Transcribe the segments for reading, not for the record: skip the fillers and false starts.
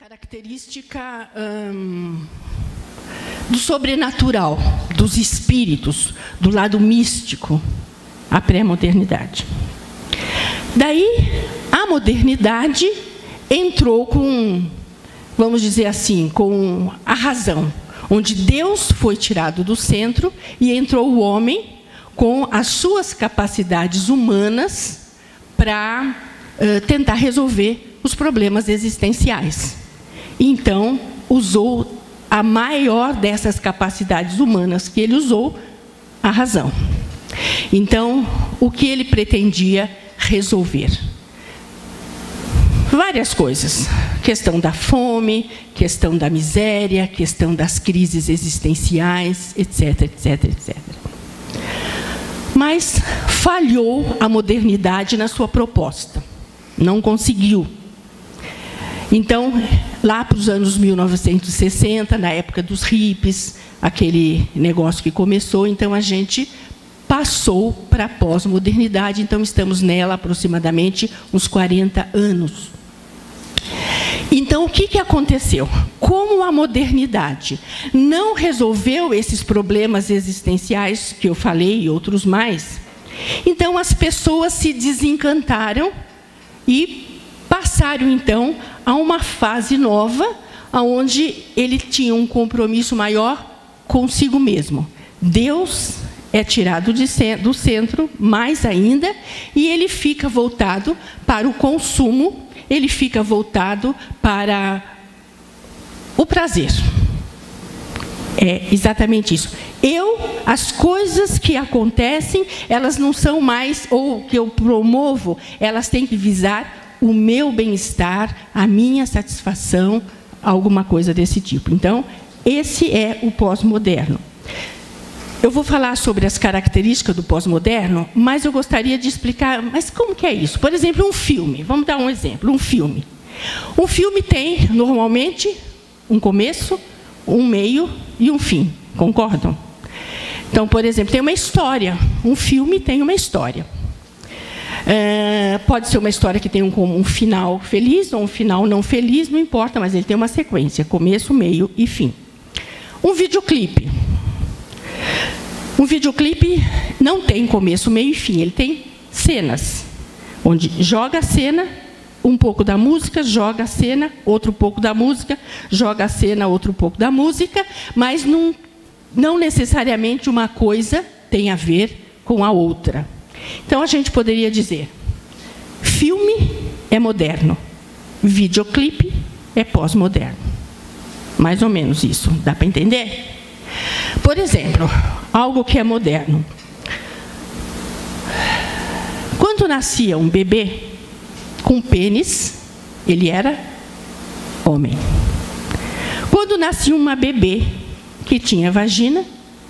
característica do sobrenatural, dos espíritos, do lado místico, a pré-modernidade. Daí, a modernidade entrou com, vamos dizer assim, com a razão, onde Deus foi tirado do centro e entrou o homem com as suas capacidades humanas para tentar resolver os problemas existenciais. Então, usou a maior dessas capacidades humanas que ele usou, a razão. Então, o que ele pretendia resolver? Várias coisas. Questão da fome, questão da miséria, questão das crises existenciais, etc, etc, etc. Mas falhou a modernidade na sua proposta. Não conseguiu. Então, lá para os anos 1960, na época dos hippies, aquele negócio que começou, então a gente passou para a pós-modernidade, então estamos nela aproximadamente uns 40 anos. Então, o que aconteceu? Como a modernidade não resolveu esses problemas existenciais que eu falei e outros mais, então as pessoas se desencantaram e passaram, então, a uma fase nova, onde ele tinha um compromisso maior consigo mesmo. Deus é tirado do centro, mais ainda, e ele fica voltado para o consumo, ele fica voltado para o prazer. É exatamente isso. As coisas que acontecem, elas não são mais, ou que eu promovo, elas têm que visar o meu bem-estar, a minha satisfação, alguma coisa desse tipo. Então, esse é o pós-moderno. Eu vou falar sobre as características do pós-moderno, mas eu gostaria de explicar, mas como que é isso? Por exemplo, um filme. Vamos dar um exemplo, um filme. Um filme tem, normalmente, um começo, um meio e um fim. Concordam? Então, por exemplo, tem uma história. Um filme tem uma história. Pode ser uma história que tem um final feliz ou um final não feliz, não importa, mas ele tem uma sequência, começo, meio e fim. Um videoclipe. Um videoclipe não tem começo, meio e fim, ele tem cenas, onde joga a cena, um pouco da música, joga a cena, outro pouco da música, joga a cena, outro pouco da música, mas não necessariamente uma coisa tem a ver com a outra. Então, a gente poderia dizer, filme é moderno, videoclipe é pós-moderno. Mais ou menos isso, dá para entender? Por exemplo, algo que é moderno. Quando nascia um bebê com pênis, ele era homem. Quando nascia uma bebê que tinha vagina,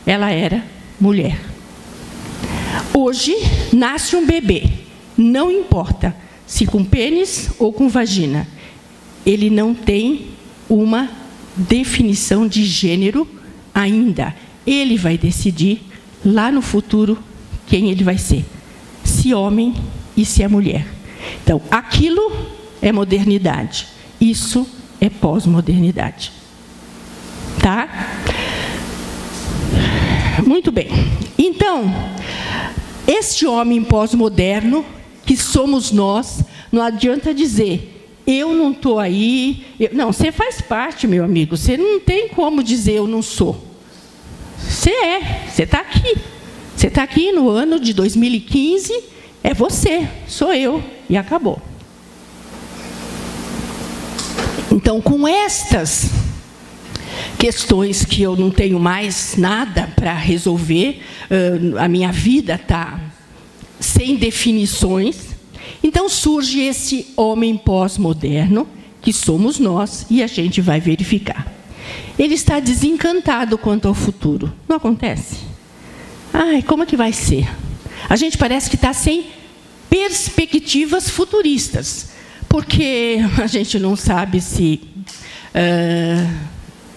ela era mulher. Hoje, nasce um bebê, não importa se com pênis ou com vagina, ele não tem uma definição de gênero ainda. Ele vai decidir, lá no futuro, quem ele vai ser. Se homem e se é mulher. Então, aquilo é modernidade. Isso é pós-modernidade. Tá? Muito bem. Então, este homem pós-moderno, que somos nós, não adianta dizer, eu não estou aí. Não, você faz parte, meu amigo. Você não tem como dizer eu não sou. Você está aqui. Você está aqui no ano de 2015, é você, sou eu, e acabou. Então, com estas questões que eu não tenho mais nada para resolver, a minha vida está sem definições, então surge esse homem pós-moderno, que somos nós, e a gente vai verificar. Ele está desencantado quanto ao futuro. Não acontece? Ai, como é que vai ser? A gente parece que está sem perspectivas futuristas, porque a gente não sabe se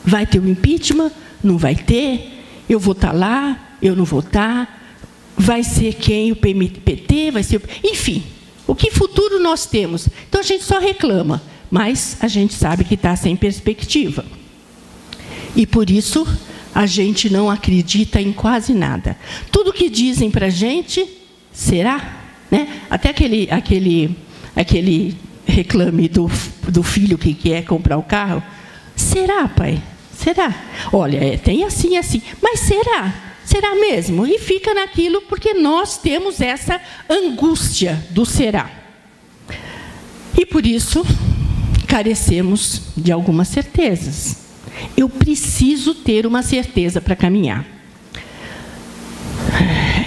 vai ter o impeachment, não vai ter, eu vou estar lá, eu não vou estar, vai ser quem? O PT, vai ser... Enfim, o que futuro nós temos? Então, a gente só reclama, mas a gente sabe que está sem perspectiva. E por isso a gente não acredita em quase nada. Tudo que dizem para a gente, será? Né? Até aquele reclame do filho que quer comprar o carro. Será, pai? Será? Olha, tem assim, assim. Mas será? Será mesmo? E fica naquilo porque nós temos essa angústia do será. E por isso, carecemos de algumas certezas. Eu preciso ter uma certeza para caminhar.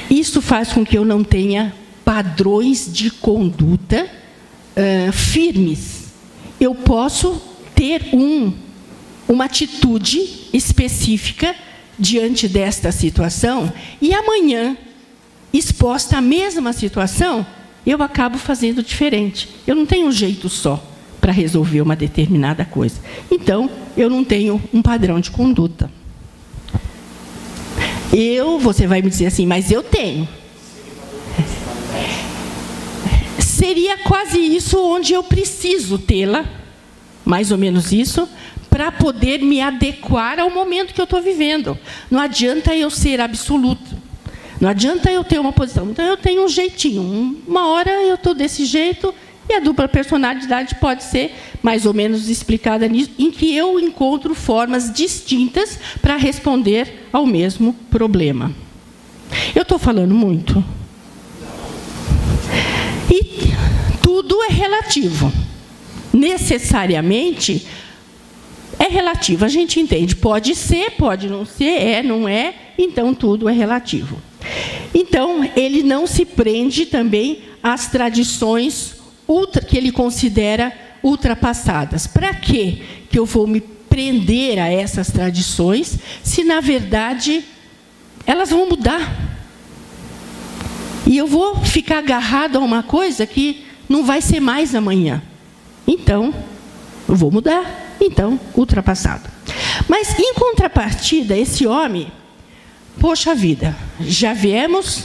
Isso faz com que eu não tenha padrões de conduta firmes. Eu posso ter uma atitude específica diante desta situação e amanhã, exposta à mesma situação, eu acabo fazendo diferente. Eu não tenho um jeito só para resolver uma determinada coisa. Então, eu não tenho um padrão de conduta. Você vai me dizer assim, mas eu tenho. Seria quase isso onde eu preciso tê-la, mais ou menos isso, para poder me adequar ao momento que eu estou vivendo. Não adianta eu ser absoluto. Não adianta eu ter uma posição. Então, eu tenho um jeitinho. Uma hora eu estou desse jeito, e a dupla personalidade pode ser mais ou menos explicada nisso, em que eu encontro formas distintas para responder ao mesmo problema. Eu estou falando muito? E tudo é relativo. Necessariamente é relativo. A gente entende. Pode ser, pode não ser, não é. Então, tudo é relativo. Então, ele não se prende também às tradições que ele considera ultrapassadas. Para quê que eu vou me prender a essas tradições, se, na verdade, elas vão mudar? E eu vou ficar agarrado a uma coisa que não vai ser mais amanhã. Então, eu vou mudar. Então, ultrapassado. Mas, em contrapartida, esse homem, poxa vida, já viemos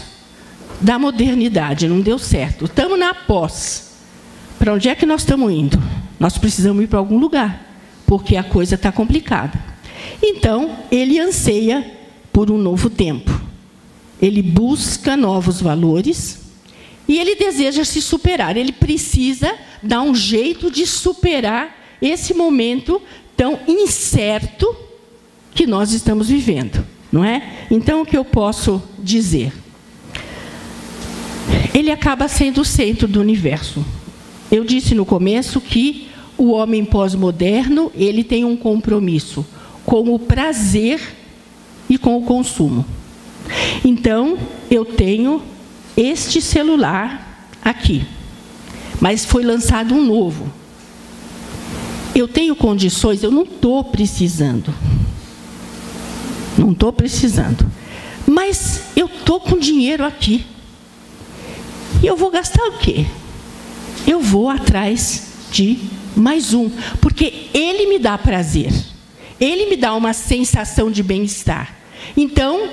da modernidade, não deu certo. Estamos na pós. Para onde é que nós estamos indo? Nós precisamos ir para algum lugar, porque a coisa está complicada. Então, ele anseia por um novo tempo. Ele busca novos valores e ele deseja se superar. Ele precisa dar um jeito de superar esse momento tão incerto que nós estamos vivendo, não é? Então, o que eu posso dizer? Ele acaba sendo o centro do universo. Eu disse no começo que o homem pós-moderno, ele tem um compromisso com o prazer e com o consumo. Então, eu tenho este celular aqui, mas foi lançado um novo. Eu tenho condições, eu não estou precisando. Não estou precisando. Mas eu estou com dinheiro aqui. E eu vou gastar o quê? Eu vou atrás de mais um. Porque ele me dá prazer. Ele me dá uma sensação de bem-estar. Então,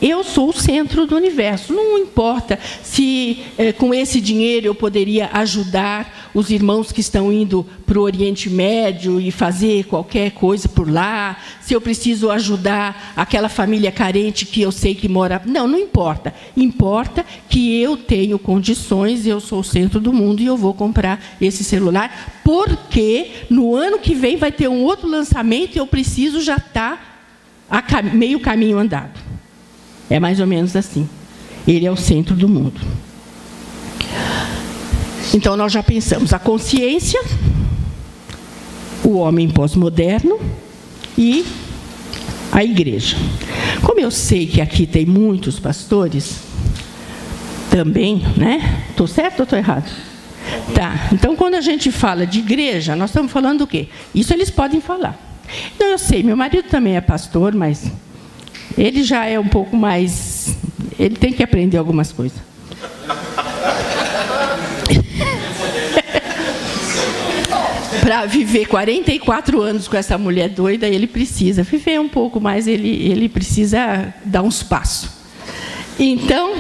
eu sou o centro do universo. Não importa se com esse dinheiro eu poderia ajudar os irmãos que estão indo para o Oriente Médio e fazer qualquer coisa por lá, se eu preciso ajudar aquela família carente que eu sei que mora... Não importa. Importa que eu tenho condições, eu sou o centro do mundo e eu vou comprar esse celular, porque no ano que vem vai ter um outro lançamento e eu preciso já estar a meio caminho andado. É mais ou menos assim. Ele é o centro do mundo. Então, nós já pensamos a consciência, o homem pós-moderno e a igreja. Como eu sei que aqui tem muitos pastores, também, né? Estou certo ou estou errado? Tá. Então, quando a gente fala de igreja, nós estamos falando do quê? Isso eles podem falar. Então, eu sei, meu marido também é pastor, mas... ele já é um pouco mais... ele tem que aprender algumas coisas. Para viver 44 anos com essa mulher doida, ele precisa viver um pouco mais, ele precisa dar uns passos. Então,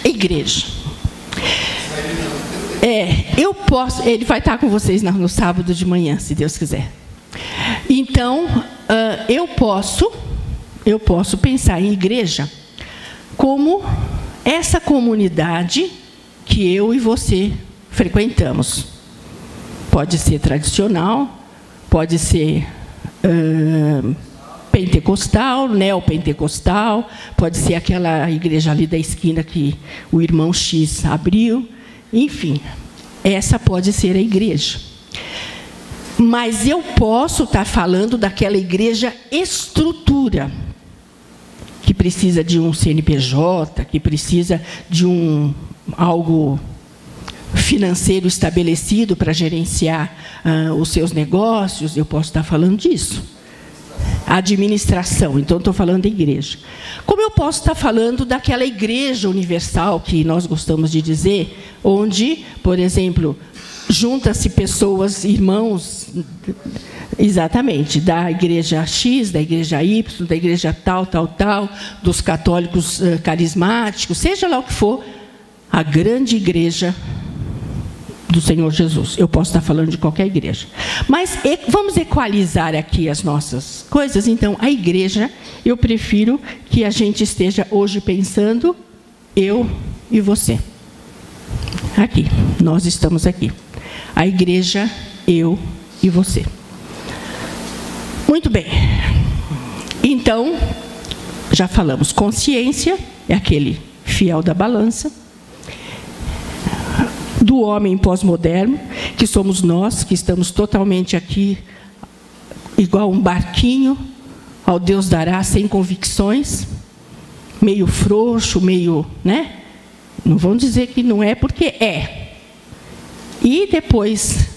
igreja. Eu posso... Ele vai estar com vocês no sábado de manhã, se Deus quiser. Então, eu posso pensar em igreja como essa comunidade que eu e você frequentamos. Pode ser tradicional, pode ser pentecostal, neopentecostal, pode ser aquela igreja ali da esquina que o irmão X abriu. Enfim, essa pode ser a igreja. Mas eu posso estar falando daquela igreja estrutura, que precisa de um CNPJ, que precisa de algo financeiro estabelecido para gerenciar os seus negócios. Eu posso estar falando disso. Administração, então estou falando da igreja. Como eu posso estar falando daquela igreja universal que nós gostamos de dizer, onde, por exemplo, junta-se pessoas, irmãos, exatamente, da igreja X, da igreja Y, da igreja tal, dos católicos carismáticos, seja lá o que for, a grande igreja do Senhor Jesus. Eu posso estar falando de qualquer igreja. Mas vamos equalizar aqui as nossas coisas. Então, a igreja, eu prefiro que a gente esteja hoje pensando, eu e você. Aqui, nós estamos aqui. A igreja, eu e você. Muito bem. Então, já falamos, consciência é aquele fiel da balança. Do homem pós-moderno, que somos nós, que estamos totalmente aqui, igual um barquinho, ao Deus dará, sem convicções, meio frouxo, meio, né? Não vão dizer que não é, porque é. E depois,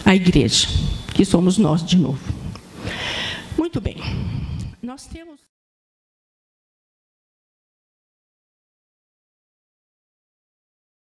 a igreja, que somos nós de novo. Muito bem. Nós temos...